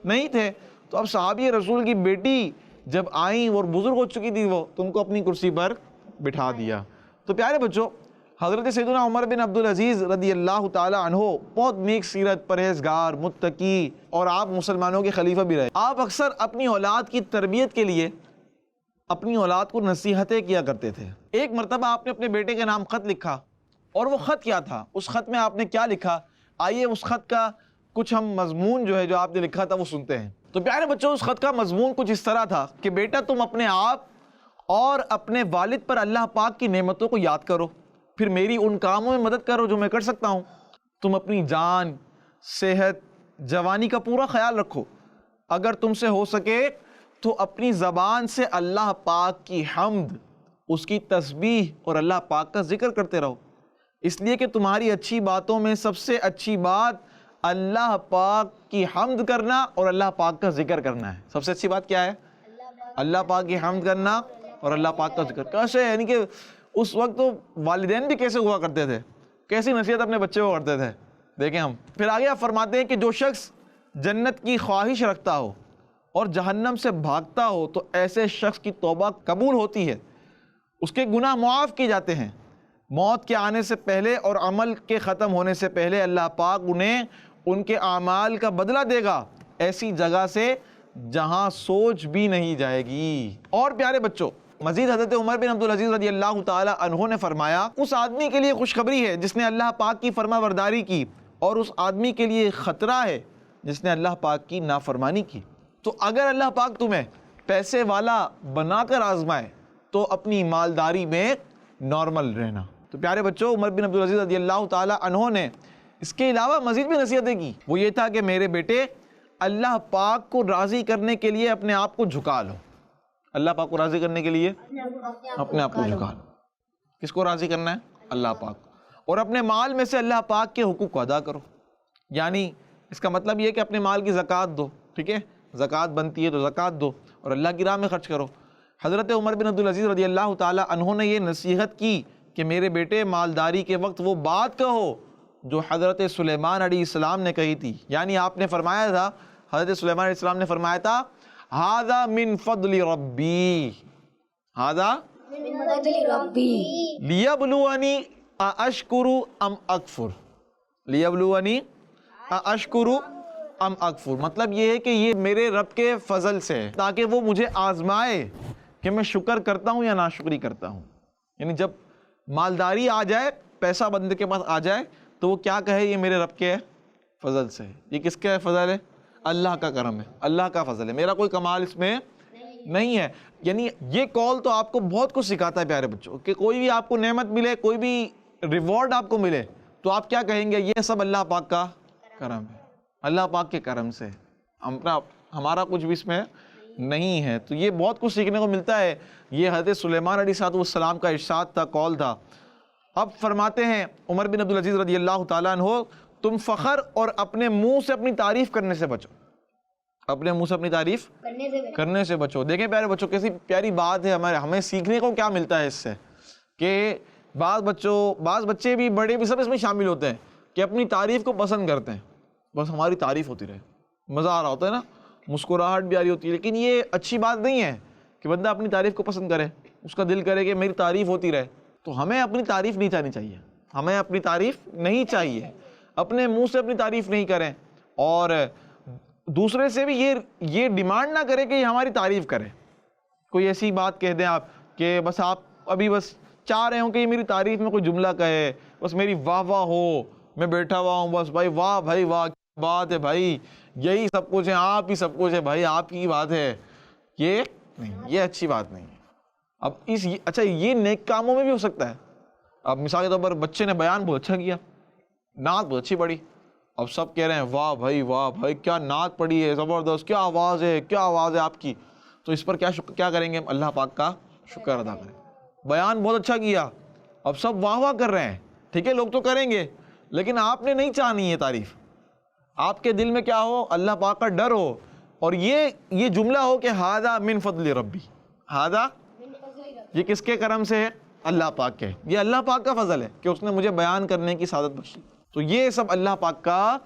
نہیں تھے. تو اب صحابی رسول کی بیٹی جب آئیں اور بزرگ ہو چکی تھی وہ، تو ان کو اپنی کرسی پر بٹھا دیا. تو پیارے بچوں، حضرت سیدنا عمر بن عبدالعزیز رضی اللہ تعالی عنہ بہت نیک سیرت، پرہیزگار، متقی، اور آپ مسلمانوں کے خلیفہ بھی رہے. آپ اکثر اپنی اولاد کی تربیت کے لیے اپنی اولاد کو نصیحتیں کیا کرتے تھے. ایک مرتبہ آپ نے اپنے بیٹے کے نام خط لکھا، اور وہ خط کیا تھا؟ اس خط میں آپ نے کیا لکھا؟ آئیے اس خط کا کچھ ہم مضمون جو ہے جو آپ نے لکھا تھا وہ سنتے ہیں. تو پیارے بچوں، اس خط کا مضمون کچھ اس طرح تھا کہ بیٹا تم اپنے آپ اور اپنے والد پر اللہ پاک کی نعمتوں کو یاد کرو، پھر میری ان کاموں میں مدد کرو جو میں کر سکتا ہوں. تم اپنی جان، صحت، جوانی کا پورا خیال رکھو. اگر تم سے ہو سکے تو اپنی زبان سے اللہ پاک کی حمد، اس کی تسبیح اور اللہ پاک کا ذکر کرتے رہو، اس لیے کہ تمہاری اچھی باتوں میں سب سے اچھی بات اللہ پاک کی حمد کرنا اور اللہ پاک کا ذکر کرنا ہے. سب سے اچھی بات کیا ہے؟ اللہ پاک کی حمد کرنا اور اللہ پاک کا ذکر. کیسے؟ یعنی کہ اس وقت تو والدین بھی کیسے ہوا کرتے تھے، کیسی نصیحت اپنے بچے کو کرتے تھے. دیکھیں ہم پھر آگے آپ فرماتے ہیں کہ جو شخص جنت کی خواہش رکھتا ہو اور جہنم سے بھاگتا ہو تو ایسے شخص کی توبہ قبول ہوتی ہے، اس کے گناہ معاف کیے جاتے ہیں. موت کے آنے سے پہلے اور عمل کے ختم ہونے سے پہلے اللہ پاک انہیں ان کے اعمال کا بدلہ دے گا، ایسی جگہ سے جہاں سوچ بھی نہیں جائے گی. اور پیارے بچوں، مزید حضرت عمر بن عبدالعزیز رضی اللہ تعالی عنہ نے فرمایا، اس آدمی کے لیے خوشخبری ہے جس نے اللہ پاک کی فرما برداری کی، اور اس آدمی کے لیے خطرہ ہے جس نے اللہ پاک کی نافرمانی کی. تو اگر اللہ پاک تمہیں پیسے والا بنا کر آزمائے تو اپنی مالداری میں نارمل رہنا. تو پیارے بچوں، عمر بن عبدالعزیز رضی اللہ تعالی عنہ نے اس کے علاوہ مزید بھی نصیحتیں کی. وہ یہ تھا کہ میرے بیٹے، اللہ پاک کو راضی کرنے کے لیے اپنے آپ کو جھکا لو. اللہ پاک کو راضی کرنے کے لیے اپنے آپ کو جھکا لو. کس کو راضی کرنا ہے؟ اللہ پاک. اور اپنے مال میں سے اللہ پاک کے حقوق کو ادا کرو. یعنی اس کا مطلب یہ کہ اپنے مال کی زکوٰۃ دو. ٹھیک ہے، زکوٰۃ بنتی ہے تو زکوٰۃ دو اور اللہ کی راہ میں خرچ کرو. حضرت عمر بن عبدالعزیز رضی اللہ تعالی عنہ نے یہ نصیحت کی کہ میرے بیٹے، مالداری کے وقت وہ بات کہو جو حضرت سلیمان علیہ السلام نے کہی تھی. یعنی آپ نے فرمایا تھا، حضرت سلیمان علیہ السلام نے فرمایا تھا، ھذا من فضل ربی، ھذا لیبلونی ااشکر ام اکفر، لیبلونی ااشکر ام اکفر. مطلب یہ ہے کہ یہ میرے رب کے فضل سے ہے تاکہ وہ مجھے آزمائے کہ میں شکر کرتا ہوں یا ناشکری کرتا ہوں. یعنی جب مالداری آ جائے، پیسہ بندے کے پاس آ جائے تو وہ کیا کہے، یہ میرے رب کے فضل سے ہے. یہ کس کا فضل ہے؟ اللہ کا کرم ہے، اللہ کا فضل ہے، میرا کوئی کمال اس میں نہیں ہے. یعنی یہ قول تو آپ کو بہت کچھ سکھاتا ہے پیارے بچوں، کہ کوئی بھی آپ کو نعمت ملے، کوئی بھی ریوارڈ آپ کو ملے تو آپ کیا کہیں گے؟ یہ سب اللہ پاک کا کرم ہے، اللہ پاک کے کرم سے، ہمارا کچھ بھی اس میں نہیں ہے. تو یہ بہت کچھ سیکھنے کو ملتا ہے. یہ حضرت سلیمان علیہ السلام کا ارشاد تھا، قول تھا. اب فرماتے ہیں عمر بن عبدالعزیز رضی اللہ تعالیٰ عنہ، تم فخر اور اپنے منہ سے اپنی تعریف کرنے سے بچو. اپنے منہ سے اپنی تعریف کرنے سے بچو. دیکھیں پیارے بچوں، کیسی پیاری بات ہے. ہمیں سیکھنے کو کیا ملتا ہے اس سے، کہ بعض بچے بھی، بڑے بھی، سب اس میں شامل ہوتے ہیں کہ اپنی تعریف کو پسند کرتے ہیں. بس ہماری تعریف ہوتی رہے، مزہ آ رہا ہوتا ہے نا، مسکراہٹ بھی آ رہی ہوتی ہے. لیکن یہ اچھی بات نہیں ہے کہ بندہ اپنی تعریف کو پسند کرے، اس کا دل کرے کہ میری تعریف ہوتی رہے. تو ہمیں اپنی تعریف نہیں چاہنی چاہیے، ہمیں اپنی تعریف نہیں چاہیے، اپنے منہ سے اپنی تعریف نہیں کریں، اور دوسرے سے بھی یہ ڈیمانڈ نہ کرے کہ یہ ہماری تعریف کرے. کوئی ایسی بات کہہ دیں آپ کہ بس آپ ابھی بس چاہ رہے ہوں کہ یہ میری تعریف میں کوئی جملہ کہے، بس میری واہ واہ ہو، میں بیٹھا ہوا ہوں بس بھائی واہ بھائی واہ، کیا بات ہے بھائی، یہی سب کچھ ہے، آپ ہی سب کچھ ہے بھائی، آپ کی بات ہے. یہ نہیں، یہ اچھی بات نہیں ہے. اب اچھا یہ نیک کاموں میں بھی ہو سکتا ہے. اب مثال کے طور پر بچے نے بیان بہت اچھا کیا، نعت بہت اچھی پڑھی، اب سب کہہ رہے ہیں واہ بھائی کیا نعت پڑھی ہے، زبردست، کیا آواز ہے آپ کی. تو اس پر کیا کریں گے؟ اللہ پاک کا شکر ادا کریں. بیان بہت اچھا کیا، اب سب واہ واہ کر رہے ہیں، ٹھیک ہے، لوگ تو کریں گے، لیکن آپ نے نہیں چاہنی ہے تعریف. آپ کے دل میں کیا ہو؟ اللہ پاک کا ڈر ہو، اور یہ جملہ ہو کہ ھذا من فضل ربی، ھذا یہ کس کے کرم سے ہے؟ اللہ پاک کے. یہ اللہ پاک کا فضل ہے کہ اس نے مجھے بیان کرنے کی سعادت بخشی. تو یہ سب اللہ پاک کا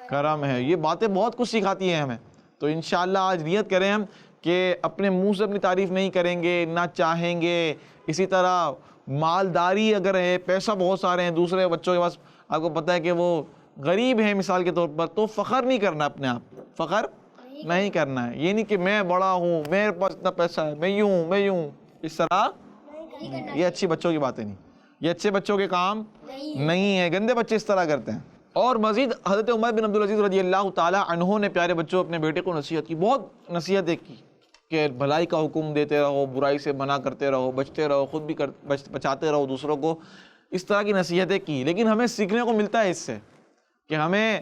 کرم ہے. یہ باتیں بہت کچھ سکھاتی ہیں ہمیں. تو انشاءاللہ آج نیت کریں ہم کہ اپنے منہ سے اپنی تعریف نہیں کریں گے، نہ چاہیں گے. اسی طرح مالداری اگر ہے، پیسہ بہت سارے ہیں، دوسرے بچوں کے پاس آپ کو پتہ ہے کہ وہ غریب ہیں مثال کے طور پر، تو فخر نہیں کرنا، اپنے آپ فخر نہیں کرنا ہے. یہ نہیں کہ میں بڑا ہوں، میرے پاس اتنا پیسہ ہے، میں یوں اس طرح. یہ اچھی بچوں کی باتیں نہیں، یہ اچھے بچوں کے کام نہیں ہے. گندے بچے اس طرح کرتے ہیں. اور مزید حضرت عمر بن عبدالعزیز رضی اللہ تعالیٰ عنہ نے پیارے بچوں اپنے بیٹے کو نصیحت کی، بہت نصیحتیں کی کہ بھلائی کا حکم دیتے رہو، برائی سے منع کرتے رہو، بچتے رہو، خود بھی بچاتے رہو دوسروں کو. اس طرح کی نصیحتیں کی. لیکن ہمیں سیکھنے کو ملتا ہے اس سے کہ ہمیں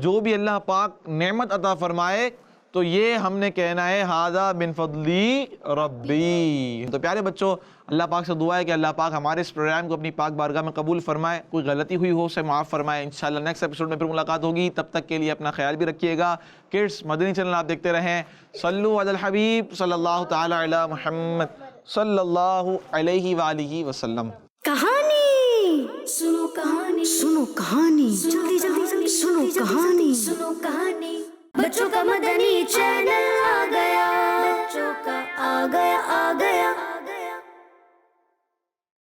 جو بھی اللہ پاک نعمت عطا فرمائے تو یہ ہم نے کہنا ہے ھذا من فضلی ربی. تو پیارے بچوں، اللہ پاک سے دعا ہے کہ اللہ پاک ہمارے اس پروگرام کو اپنی پاک بارگاہ میں قبول فرمائے. کوئی غلطی ہوئی ہو اسے معاف فرمائے. انشاءاللہ نیکسٹ ایپیسوڈ میں پھر ملاقات ہوگی. تب تک کے لیے اپنا خیال بھی رکھیے گا. کڈس مدنی چینل آپ دیکھتے رہیں. صلو علی الحبیب صلی اللہ تعالی علی محمد صلی اللہ علیہ وآلہ وسلم. کہانی سنو، کہانی سنو، کہانی جلدی جلدی جلدی سنو، کہانی سنو، کہانی بچوں کا مدنی چینل.